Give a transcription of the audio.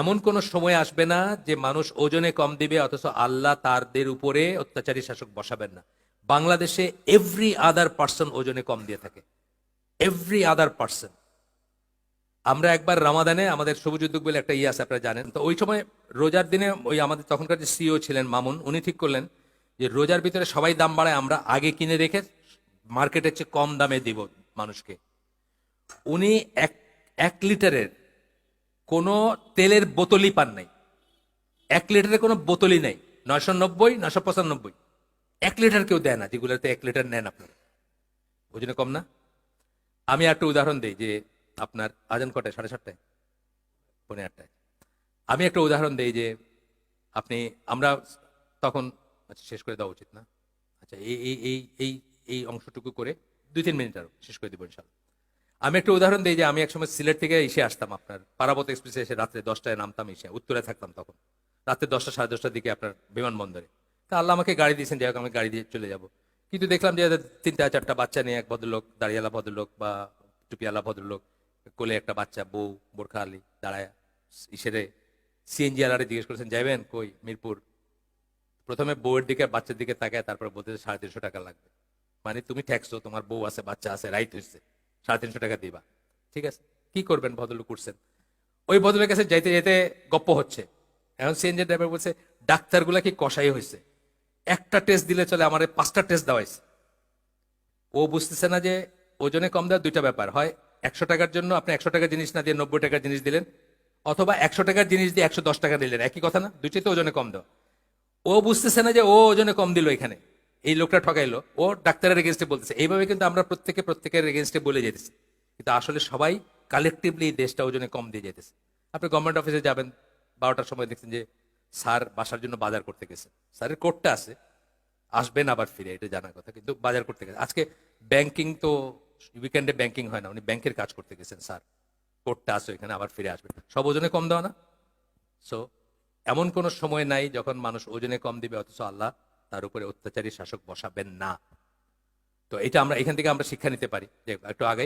এমন কোন সময় আসবে না যে মানুষ ওজনে কম দিবে অথচ আল্লাহ তাদের উপরে অত্যাচারী শাসক বসাবেন না। বাংলাদেশে এভরি আদার পার্সন ওজনে কম দিয়ে থাকে, এভরি আদার পার্সন। আমরা একবার রামাদানে আমাদের সবুজ উদ্যোগ বলে একটা আছে, আপনারা জানেন তো, ওই সময় রোজার দিনে ওই আমাদের তখনকার যে সিও ছিলেন মামুন, উনি ঠিক করলেন যে রোজার ভিতরে সবাই দাম বাড়ায়, আমরা আগে কিনে রেখে মার্কেটের চেয়ে কম দামে দিব মানুষকে। উনি এক এক লিটারের কোনো তেলের বোতলই পান নাই, 1 লিটারের কোনো বোতলই নাই, 990, 995, 1 লিটার কেউ দেয় না, যেগুলোতে 1 লিটার নেন আপনারা। ওই জন্য কম না। আমি একটা উদাহরণ দিই যে আপনার আজান কটায়? 7:30, 8:45। আমি একটা উদাহরণ দিই যে আপনি আমরা তখন, আচ্ছা শেষ করে দেওয়া উচিত না, আচ্ছা এই এই এই এই এই অংশটুকু করে 2-3 মিনিট আরো শেষ করে দিব ইনশাল্লাহ। আমি একটা উদাহরণ দিই যে আমি একসময় সিলেট থেকে এসে আসতাম, আপনার পারাবত এক্সপ্রেসে এসে রাত্রে 10টায় নামতাম, এসে উত্তরে থাকতাম তখন, রাত্রে 10টা 10:30টার দিকে আপনার বিমানবন্দরে। তা আল্লাহ আমাকে গাড়ি দিয়েছেন, যাই হোক আমি গাড়ি দিয়ে চলে যাব। কিন্তু দেখলাম যে 3-4টা বাচ্চা নিয়ে এক ভদ্রলোক, দাঁড়িয়ালা ভদ্রলোক বা টুপিয়ালা ভদ্রলোক, কোলে একটা বাচ্চা, বউ বোরখা আলী দাঁড়ায় ইসেরে সিএনজি আলারে জিজ্ঞেস করেছেন যাইবেন কই? মিরপুর। প্রথমে বউয়ের দিকে বাচ্চার দিকে তাকায়, তারপরে বলতেছে 350 টাকা লাগবে। মানে তুমি ট্যাক্সো, তোমার বউ আছে বাচ্চা আছে, রাইট হয়েছে, 350 টাকা দিবা। ঠিক আছে, কি করবেন? ভদ্রলোক করছেন। ওই ভদ্রলোকের কাছে যাইতে যেতে গপ্প হচ্ছে। এখন সিএনজি ড্রাইভার বলছে ডাক্তারগুলা কি কষাই হয়েছে, একটা টেস্ট দিলে চলে, আমার 5টা টেস্ট দেওয়াইছে। ও বুঝতেছে না যে ওজনে কম দেওয়ার দুইটা ব্যাপার হয়, 100 টাকার জন্য আপনি 100 টাকার জিনিস না দিয়ে 90 টাকার জিনিস দিলেন, অথবা 100 টাকার জিনিস দিয়ে 110 টাকা দিলেন, একই কথা না? দুইটাই তো ওজনে কম দেওয়া। ও বুঝতেছে না যে ও ওজনে কম দিল, এখানে এই লোকটা ঠকাইলো, ও ডাক্তারের এগেনস্টে বলতেছে। এইভাবে কিন্তু আমরা প্রত্যেকের এগেনস্টে বলে যেতেছি, কিন্তু আসলে সবাই কালেকটিভলি এই দেশটা ওজনে কম দিয়ে যেতেছে। আপনি গভর্নমেন্ট অফিসে যাবেন, 12টার সময় দেখছেন যে স্যার বাসার জন্য বাজার করতে গেছে, স্যারের কোটটা আছে, আসবেন আবার ফিরে, এটা জানার কথা, কিন্তু বাজার করতে গেছে। আজকে ব্যাংকিং তো উইকেন্ডে ব্যাংকিং হয় না, উনি ব্যাংকের কাজ করতে গেছেন, স্যার কোটটা আছে এখানে, আবার ফিরে আসবেন, সব ওজনে কম দেওয়া না? সো এমন কোন সময় নাই যখন মানুষ ওজনে কম দিবে অথচ আল্লাহ তার উপরে অত্যাচারী শাসক বসাবেন না। তো এটা আমরা এখান থেকে আমরা শিক্ষা নিতে পারি যে একটু আগে